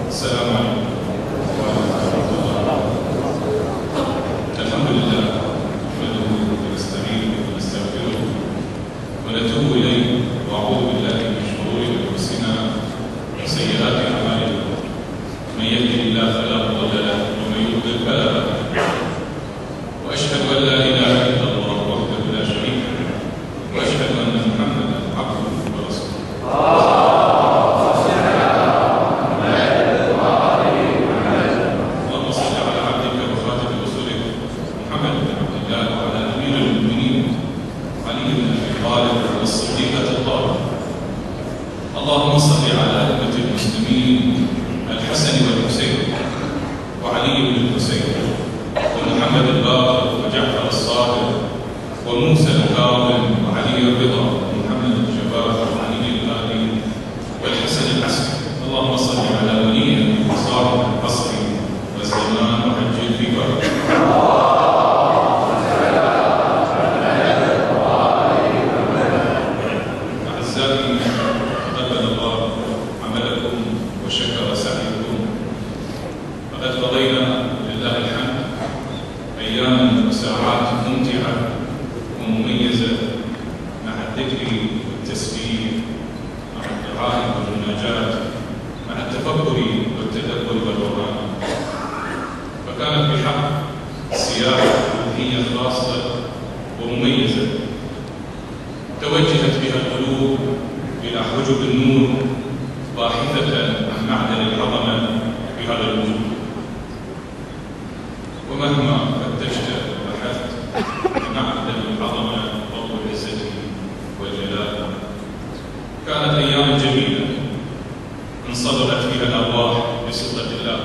السلام عليكم ورحمة الله. الحمد لله نحمده ونستعينه ونستغفره ونتوب إليه وأعوذ بالله من شرور أنفسنا وسيئات أعمالنا. من يهده الله فلا مضل له ومن يضلل فلا هادي له. وأشهد أن لا إله إلا الله وحده لا شريك له وأشهد أن محمدا عبده ورسوله. اللهم صل على أئمة المسلمين الحسن والحسين وعلي بن الحسين ومحمد الباقر وجعفر الصادق وموسى الكاظم وعلي الرضا ومحمد الجبار وعلي الهادي والحسن العسكري. اللهم صل على ولينا صاحب العصر والزمان وحج في بركه. وشكر سعيكم. فقد قضينا لله الحمد أياما وساعات ممتعة ومميزة مع الذكر والتسبيح، مع الدعاء والمناجاة، مع التفكر والتدبر والقرآن. فكانت بحق سياحة روحية خاصة ومميزة توجهت بها القلوب إلى حجب النور باحثة عن معدن العظمة في هذا الوجود. ومهما فتشت وبحثت عن معدن العظمة رب العزة والجلال، كانت أيام جميلة انصدرت فيها الأرواح بسلطة الله.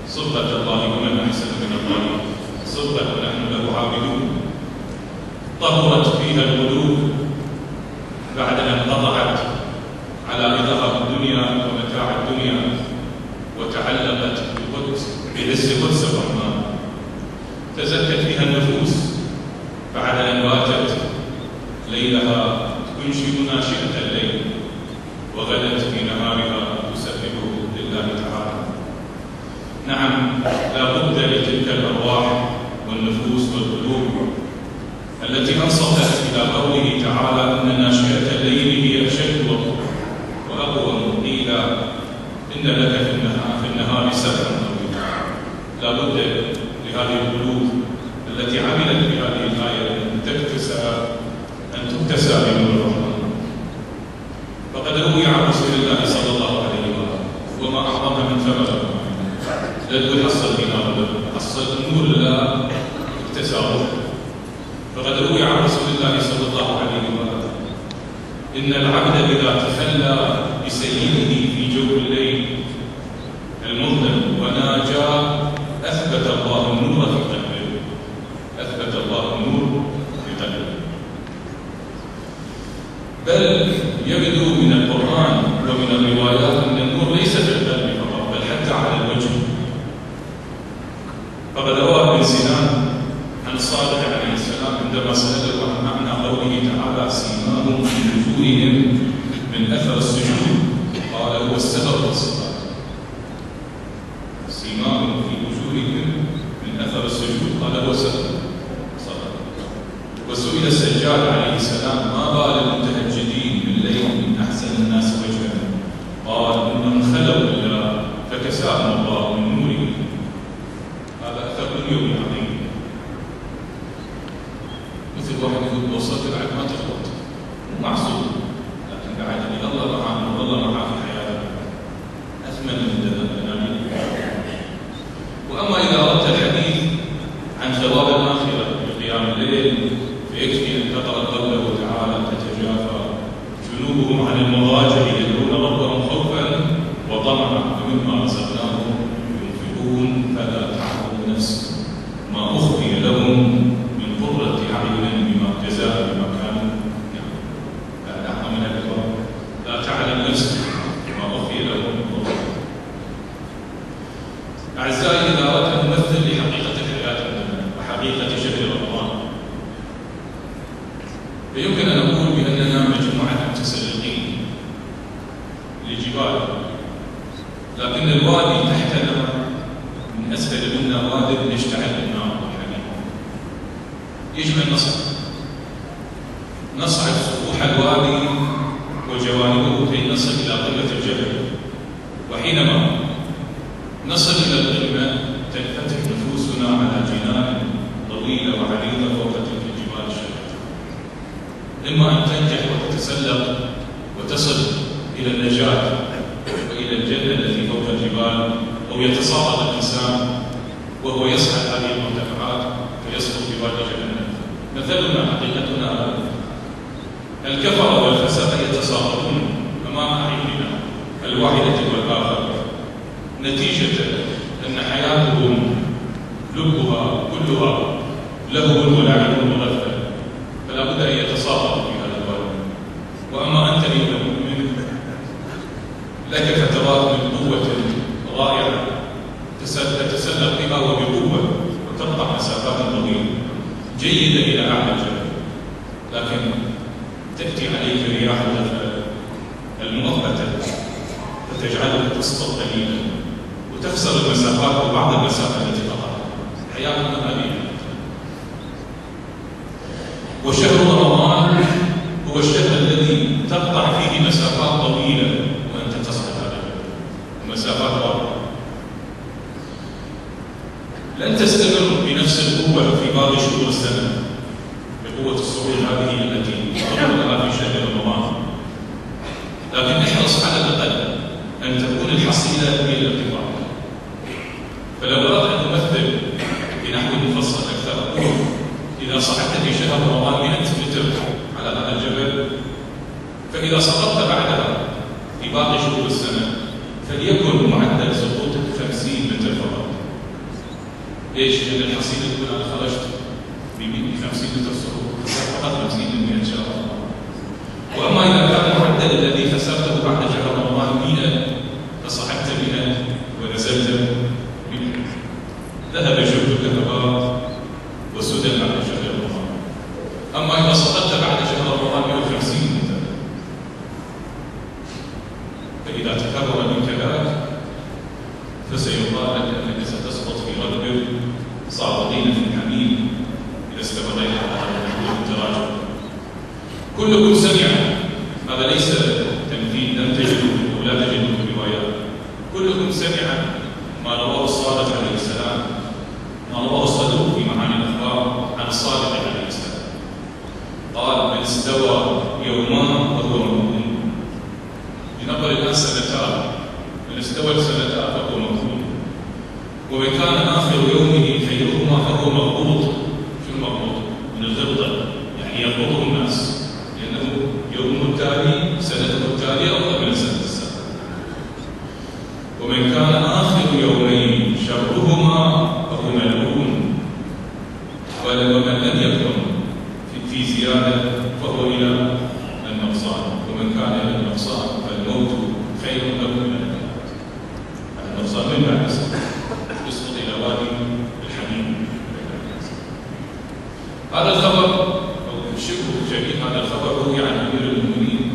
سلطة الله ومن أحسن من الله سلطة ونحن له عابدون. طهرت فيها القلوب بعد أن قطعت على إضاءة الدنيا ومتاع الدنيا وتعلقت بعز قدس الرحمن. تزكت فيها النفوس بعد أن باتت ليلها تنشئ ناشئة الليل وغدت في نهارها تسبح لله تعالى. نعم، لا بد لتلك الأرواح والنفوس والقلوب التي أنصتت إلى قوله تعالى إن ناشئة الليل هي أشد وطئا وأقوم قيل إن لك في النهار سبحا طويلا. لا بد لهذه القلوب التي عملت بهذه الآية أن تكتسى بنور الرحمن. فقد روي عن رسول الله صلى الله عليه وسلم وما أعظم من ثمرة لا تقول حصل دينار، حصل نور لا اكتسى روح. فقد روي عن رسول الله صلى الله عليه وسلم إن العبد إذا تخلى بسيده في جوف الليل المظلم وناجى أثبت الله النور في قلبه. أثبت الله النور في قلبه. بل يبدو من القرآن ومن الروايات أن النور ليس في القلب فقط بل حتى على الوجه. فقد روى ابن سنان عن الصادق عليه السلام عندما سأله عن معنى قوله تعالى سيماهم في وجوههم من أثر السجود قال هو السبب والصلاة. سيماهم في وجوههم من أثر السجود قال هو السبب والصلاة. وسئل السجاد عليه السلام ما بال المتهجدين بالليل من أحسن الناس وجها قال إنهم خلوا بالله فكساهم الله من نوره. هذا أثر دنيوي عظيم. مثل واحد يقول وصلت بعد ما تغلط مو معصوم لكن بعد ان الله معاه والله معاه في حياته اثمن من الدنانير. واما اذا اردت الحديث عن ثواب الاخره في قيام الليل فيكفي ان تقرا قوله تعالى تتجافى جنوبهم عن المضاجع يدعون ربهم خوفا وطمعا ومما رزقناهم ينفقون فلا تعلم نفس ما اخفي لهم قرة أعين بما جزاء بما كانوا لا من الإكرام لا تعلم نفس ما أخفي لهم من قرة. أعزائي، إذا أردت أن نمثل لحقيقة الحياة وحقيقة شهر رمضان فيمكن أن نقول بأننا مجموعة متسلقين لجبال لكن الوادي تحتنا من أسفل منا واد يشتعل بالنار والحميم. يجب أن نصعد سطوح الوادي وجوانبه كي نصل إلى قمة الجبل، وحينما نصل إلى القمة تنفتح نفوسنا على جنان طويلة وعريضة فوق تلك الجبال الشرقية. إما أن تنجح وتتسلق وتصل إلى النجاة وإلى الجنة التي فوق الجبال، أو يتساقط الإنسان وهو يصعد هذه المرتفعات فيسقط في وادي جهنم. مثلنا حقيقتنا الكفرة والفسقة يتساقطون أمام أعيننا الواحدة والآخر، نتيجة أن حياتهم لبها كلها لهو ولعب وغفلة، فلا بد أن يتساقطوا في هذا الوادي. وأما أنت أيها المؤمن لك فترات من قوة رائعة تتسلق بها وبقوة وتقطع مسافات طويلة جيدة إلى أعلى الجبل، لكن تأتي عليك رياح الغفلة المؤقتة فتجعلك تسقط قليلا وتخسر المسافات وبعض المسافات التي قطعتها. حياتنا هذه. وشهر رمضان هو الشهر الذي تقطع فيه مسافات طويلة وأنت تصعد هذا الجبل، ومسافات رائعة. لن تستمر بنفس القوة في باقي شهور السنة بقوة الصعود هذه التي تمر لها في شهر رمضان، لكن احرص على الأقل أن تكون الحصيلة هي الارتفاع. فلو أردت أن تمثل بنحو مفصل أكثر، إذا صعدت في شهر رمضان 100 متر على هذا الجبل، فإذا سقطت بعدها في باقي شهور السنة فليكن معدل سقوطك 50 متر فقط. ليش؟ لأن الحصيلة تكون أنا خرجت ب 50 متر سقوط، فقط 50% إن شاء الله. وأما إذا كان المعدل الذي خسرته بعد شهر رمضان 100 فصعدت بها ونزلت بها، ذهب جهدك هباء وسدى بعد شهر رمضان. أما إذا سقطت بعد شهر رمضان 150 متر فإذا تكرر منك ذلك فسيقال لك أنك ستسقط في ركب صاعدين في الحميم إذا استمريت على هذا التراجع. كلكم سمع، هذا ليس تمثيل لم تجدوا أو لا تجدوا في الروايات، كلكم سمع ما رواه الصادق عليه السلام، ما رواه الصدوق في معاني الأخبار عن الصادق عليه السلام، قال: من استوى يومان وهو مغبون. لنقل الآن سنتان، من استوت سنتان فهو مغبون، ومن كان آخر يومه خيرهما فهو مغبوط. شنو مغبوط؟ من الغبطة، يعني يغبطه الناس، لأنه يومه التالي سنته التالية أفضل من السنة السابقة. ومن كان آخر يومين شرهما فهو ملعون، ومن لم يكن في زيادة فهو إلى النقصان، ومن كان إلى النقصان فالموت خير له من الحياة. النقصان من بعد يسقط إلى وادي الحميم. هذا الخبر أو شبه جميع هذا الخبر روي عن أمير المؤمنين،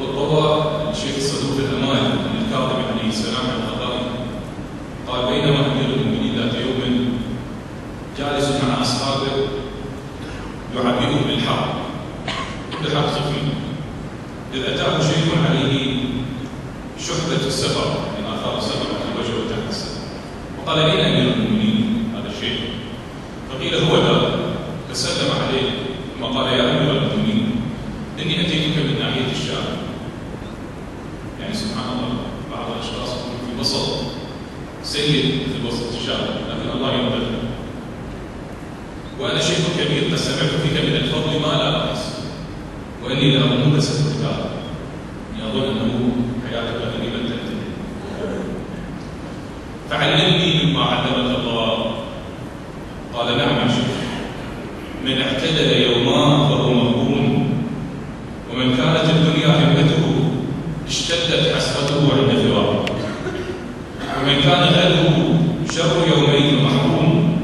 وروى الشيخ الصدوق الأماني عن الكاظم عليه السلام عن القضائي قال: بينما أمير المؤمنين ذات يوم جالس مع أصحابه يعبئهم بالحرب صفين، إذ أتاه شيخ عليه شحبة السفر من آثار السفر في وجهه وتحت السفر، وقال: أين أمير المؤمنين هذا الشيخ؟ فقيل: هو ذا. فسلم عليه ثم قال: يا أمير المؤمنين، إني أتيتك من ناحية الشام. يعني سبحان الله، بعض الأشخاص في وسط سيد في وسط الشام، لكن الله يرضى، وأنا شيخ كبير قد سمعت فيك من الفضل ما لا أحس، وإني لأظنك ستختار، أظن أنه حياتك غريبة تنتهي، فعلمني مما علمك الله. قال: نعم يا شيخ، من اعتدل يومان فهو مغبون، ومن كانت الدنيا همته اشتدت حسرته عند فراقه، ومن كان غده شر يومين محروم.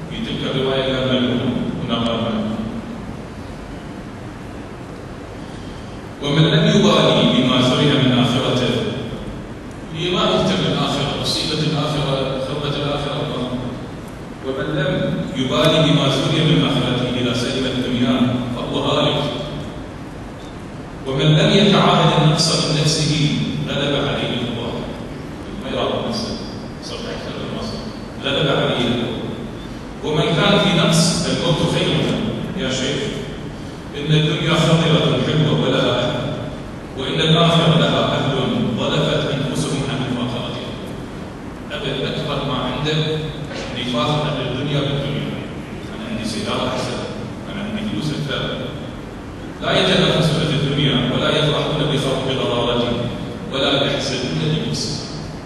في تلك الرواية كان ملعون، هنا قال ملعون. ومن لم يبالي بما سرع من آخرته اللي ما يهتم بالآخرة، مصيبة الآخرة، خربة الآخرة، ومن لم يبالي بما زري من آخرته إذا سلم الدنيا فهو هالك، ومن لم يتعاهد النقص من نفسه غلب عليه الله، ما يراقب نفسه صرف أكثر من المصر، غلب عليه الله. ومن كان في نقص الموت خير يا شيخ، إن الدنيا خطرة حلوة ولها أهل، وإن الآخرة لها أهل ظلفت أنفسهم عن مفاخرتها. أبد أكبر ما عنده نفاق أهل الدنيا بالدنيا، أنا عندي سيارة أحسن، أنا عندي فلوس أكثر، لا يتنافسون في الدنيا ولا يفرحون بغرارته ولا يحسدون لنفسه.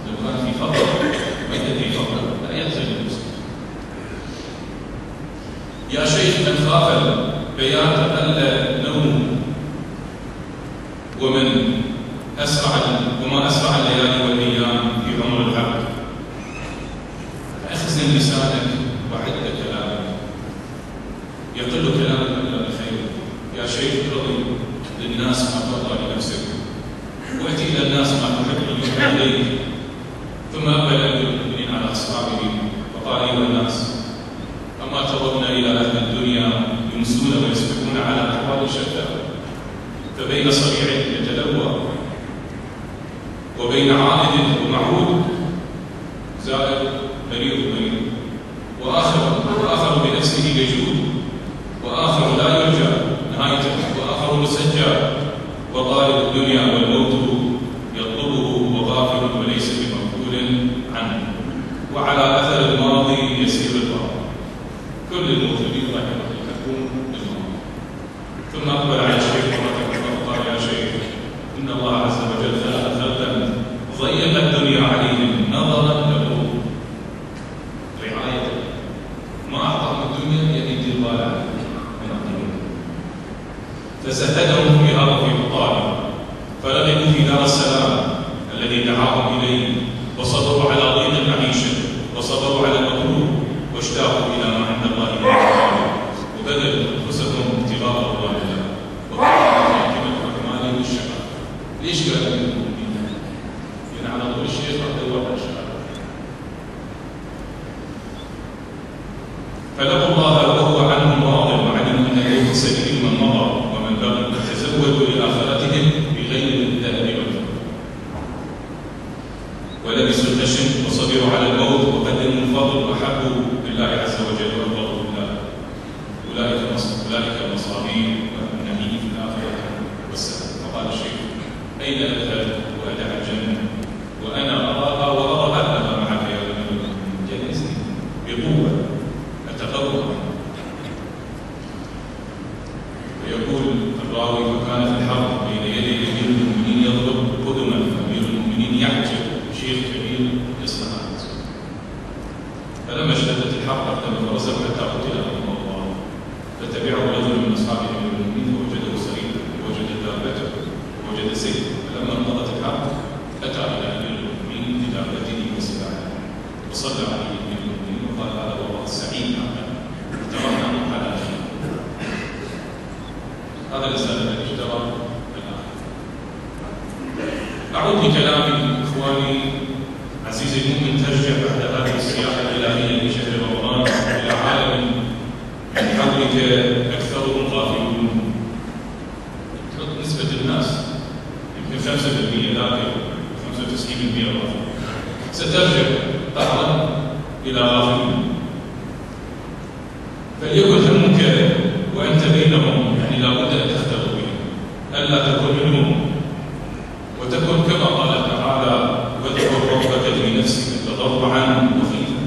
لو كان في فقر ما يدري فقر لا يحزن لنفسه. يا شيخ من خاف البيان تقل نومه، وما أسرع الليالي والأيام في عمر العبد. أخزن لسانك وعد كلامك، يقل كلامك إلا بخير. يا شيخ ارضي للناس ما ترضى لنفسك، وأتي إلى الناس ما تحب أن يرضى إليك. ثم أقبل أمير المؤمنين على أصحابه وقال: أيها الناس، أما ترون إلى أهل الدنيا يمسون ويسبحون على أحوال شتى، فبين صريع يتلوى وبين عائد ومعود زائر مريض، وآخر بنفسه يجود، وآخر لا يرجى نهايته، وآخر مسجى، وطالب الدنيا والموت يطلبه وغافل وليس بمغفول عنه، وعلى أثر الماضي يسير الباطل. كل الموجودين رحمه يحبون بالماضي. ثم أقبل على الشيخ وقال: يا شيخ، إن الله عز وجل خلقا ضيق الدنيا عليهم نظرا له رعاية، ما أعطاهم الدنيا يدي الضالع من الدنيا، فزهدهم فيها وفي بطالها، فرغبوا في دار السلام الذي دعاهم إليه، وصبروا على ضيق المعيشة، وصبروا على المطلوب، واشتاقوا إلى ما عند الله من الخير، وبذلوا أنفسهم ابتغاء رضوان الله، وكانوا خاتمة الرحمن والشفاعة. ليش قال أمير المؤمنين؟ لأن على طول الشيخ راح يدور على الشفاعة. فلقوا الله وهو عنهم راض، وعلموا أن اليوم سبيل من مضى ومن بغى، فتزودوا لآخرتهم بغير الذهب والفضة، ولبسوا الخشن وصبروا على الموت، وقدموا الفضل وأحبوا لله عز وجل وارضوا بالله. أولئك المصابين والنعيم في الآخرة والسلام. فقال الشيخ: أين أذهب وأدع الجنة وأنا أراها وأرى أهلها معك يا أمير المؤمنين؟ جهزني بقوة أتقوى. ويقول الراوي: وكان في الحرب بين يدي أمير المؤمنين يضرب قدما، أمير المؤمنين يعجب شيخ كبير يصنع هذا. فلما اشتدت الحرب أقدم فرسه حتى قتل رحمه الله، فتبعه رجل من أصحاب أمير المؤمنين فوجده سريعا، ووجد دابته ووجد سيفه. فلما انقضت الحرب أتى إلى أمير المؤمنين بدابته وسلاحه، وصلى عليه أمير المؤمنين وقال: هذا والله السعيد عمل ترحم على أخيه. هذا الإنسان الذي اشترى الآخر. أعود بكلامي إخواني عزيزي المؤمن، ترجع بعد هذه السياحة الإلهية في شهر رمضان إلى عالم من حولك أكثرهم غافلون. نسبة الناس يمكن 5% ذاكر، 95% غافل. سترجع قهرا إلى غافلين. فليكن همك وأنت بينهم، يعني لا بد أن تختلط بهم، ألا تكون منهم، وتكن كما قال تعالى: واذكر ربك في نفسك تضرعا وخيفا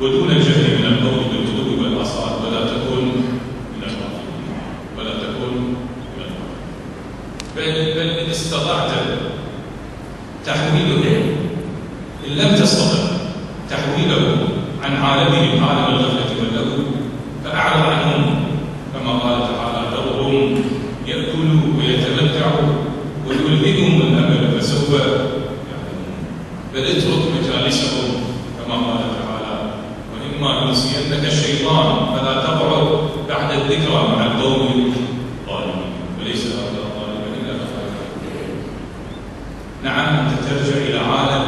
ودون الجهل من القول بالغدو والآصال، ولا تكن من الغافلين، ولا تكن من الغافلين. بل إن استطعت تحويله، إن لم تستطع تحويله عن عالمهم عالم الغفلة واللهو، فأعرض عنهم كما قال تعالى: ذرهم يأكلوا ويتمتعوا ويلهمهم الأمل فسوف يعلمون. بل اترك مجالسهم كما قال تعالى: وإما ينسينك الشيطان فلا تقعد بعد الذكرى مع القوم الظالمين، وليس هذا الظالم إلا خير. نعم، أنت ترجع إلى عالم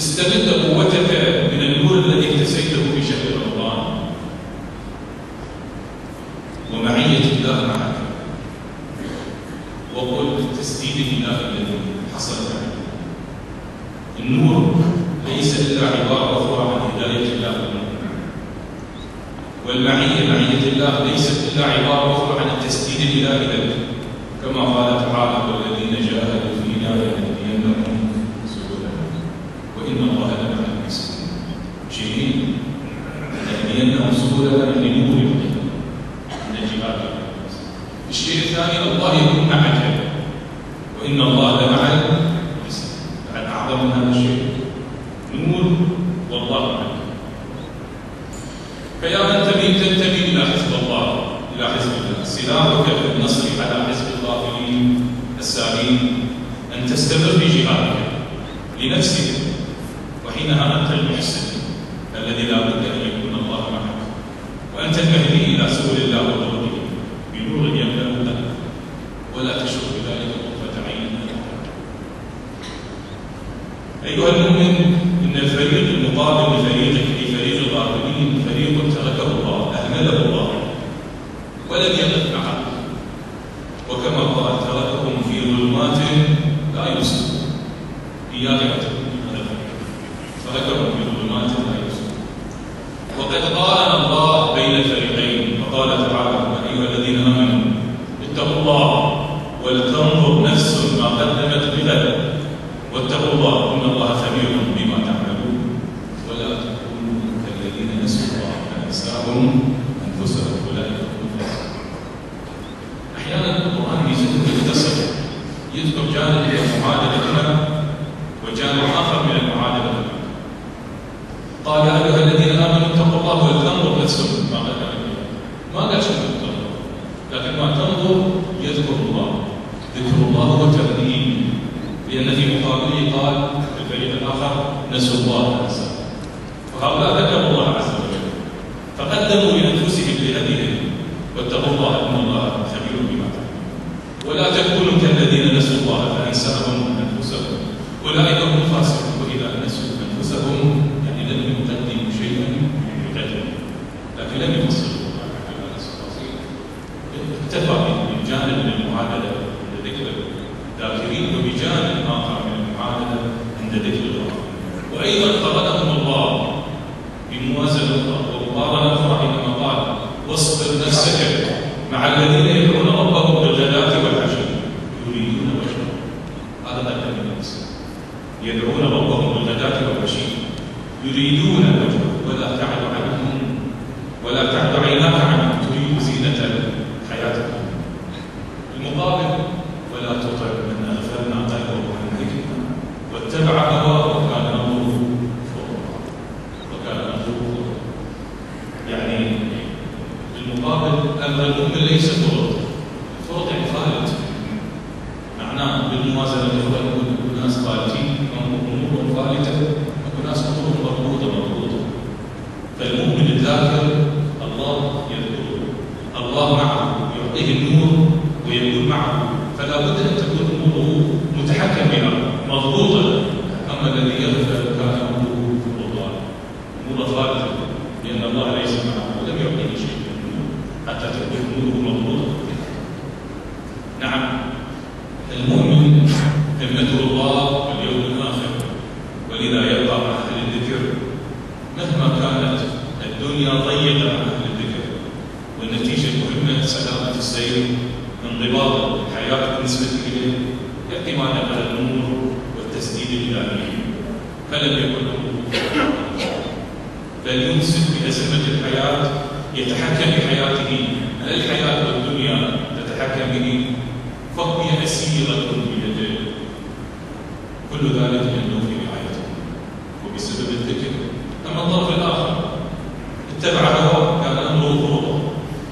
استمد قوتك من النور الذي اكتسيته في شهر رمضان ومعية الله معك، وقل تسديد الله الذي حصل معك. النور ليس إلا عبارة أخرى عن هداية الله، والمعية معية الله ليست إلا عبارة أخرى عن التسديد الإلهي لك، كما قال تعالى: والذين جاهدوا فينا لنهدينهم سبلنا وإن الله لمع المحسنين. شيئين: لنهدينهم سبلنا لنور من الجهاد. الشيء الثاني: الله يكون معك وإن الله لمع المحسنين. بعد أعظم من هذا الشيء نور والله معك. فيا من تنتمي إلى حزب الله، إلى حزب الله، سلاحك في النصر على حزب الغافلين السالين أن تستمر في جهادك لنفسك، وحينها أنت المحسن الذي لا بد أن يكون الله معك، وأن تنتهي إلى سبل الله وطرقه بنور يملأ لك، ولا تشك بذلك طرفة عين. أيها المؤمن، إن الفريق المقابل لفريقك في فريق الغافلين فريق تركه الله، أهمله الله ولم يقف معه، وكما قال: تركهم في ظلمات لا يبصرون. إياك أن تكون هذا الفريق، تركهم في ظلمات لا يبصرون. وقد قارن الله بين الفريقين فقال تعالى: يا أيها الذين آمنوا اتقوا الله ولتنظر نفس ما قدمت بغد واتقوا الله إن الله خبير بما تعملون ولا تكونوا كالذين نسوا الله فأنساهم أنفسهم أولئك هم الفاسقون. أحيانا القرآن يختصر، يذكر جانب من المعادلة هنا وجانب آخر من المعادلة هنا. قال: يا أيها الذين آمنوا اتقوا الله ولتنظر نفس ما قدمت بغد. ما قال شنو تنظر، لكن ما تنظر يذكر الله. ذكر الله هو ترنيم، لأن في مقابله قال في الفريق الآخر: نسوا الله فأنساهم. وهؤلاء ذكروا الله عز وجل فقدموا لأنفسهم لهديهم واتقوا الله إن الله خبير بما تعملون. ولا تكونوا كالذين نسوا الله فأنساهم أنفسهم أولئك هم الفاسقون. وإذا نسوا أنفسهم يعني لم يقدموا شيئا يقدموا، لكن لم يفصلوا الله على التفاصيل. اكتفى بالجانب من المعادلة عند ذكر الذاكرين وبجانب آخر من المعادلة عند ذكر الله. وأيضا قرنهم الله بموازنة ومقارنة أخرى حينما قال: واصبر نفسك مع الذين يدعون ربهم بالغداة والعشي يريدون وجهه. هذا قدم النفس، يدعون ربهم بالغداة والعشي يريدون وجهه ولا تعد عيناك عنهم تريد زينة الحياة. المقابل: ولا تطع من أغفلنا قلبه عن ذكرنا واتبع هواه وكان أمره فرطا. يعني المقابل أمر المؤمن ليس فرط يعني خالد، معناه بالموازنة يكون ناس خالدين أمورهم خالدة وناس أمورهم مربوطة. فالمؤمن الذاكر الله يذكره، الله معه يعطيه النور ويكون معه، فلا بد أن تكون أموره متحكم بها مضبوطة. أما الذي يغفل كان أموره فرطا، أموره خالدة، لأن الله ليس معه ولم يعطيه شيء من النور حتى تكون أموره مضبوطة. نعم، المؤمن همته الله واليوم الآخر، ولذا يبقى مع أهل الذكر مهما كانت الدنيا ضيقة مع أهل الذكر، والنتيجة المهمة سلامة السير، انضباط الحياة بالنسبة إليه، يأتي ما نقل النور والتسديد الإلهي. فلم يكن أمره بل يمسك بأزمة الحياة، يتحكم بحياته، لا الحياة والدنيا تتحكم به، فهي أسيرة بيده. كل ذلك لأنه في رعايته وبسبب الذكر. أما الطرف الآخر اتبع هواه كان أمره فرطا،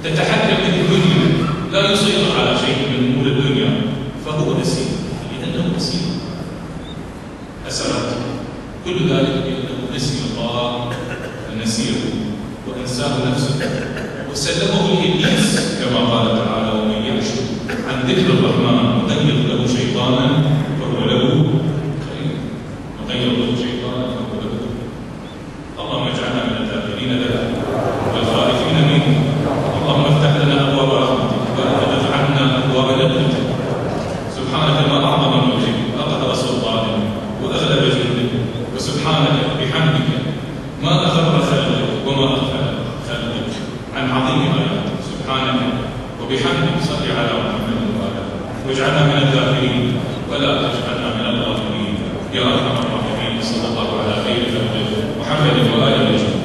تتحكم به الدنيا، لا يسيطر على شيء من أمور الدنيا، فهو نسير لأنه نسير حسنات. كل ذلك لأنه نسي الله النسير وأنساه نفسه وسلمه لإبليس، كما قال تعالى: ومن يعش عن ذكر الرحمن نقيض له شيطانا فهو له قرين. نقيض له شيطانا وبحمدك صل على محمد وآله واجعلنا من الذاكرين ولا تجعلنا من الغافلين يا أرحم الراحمين. صلى الله على خير خلقه محمد وآله وسلم.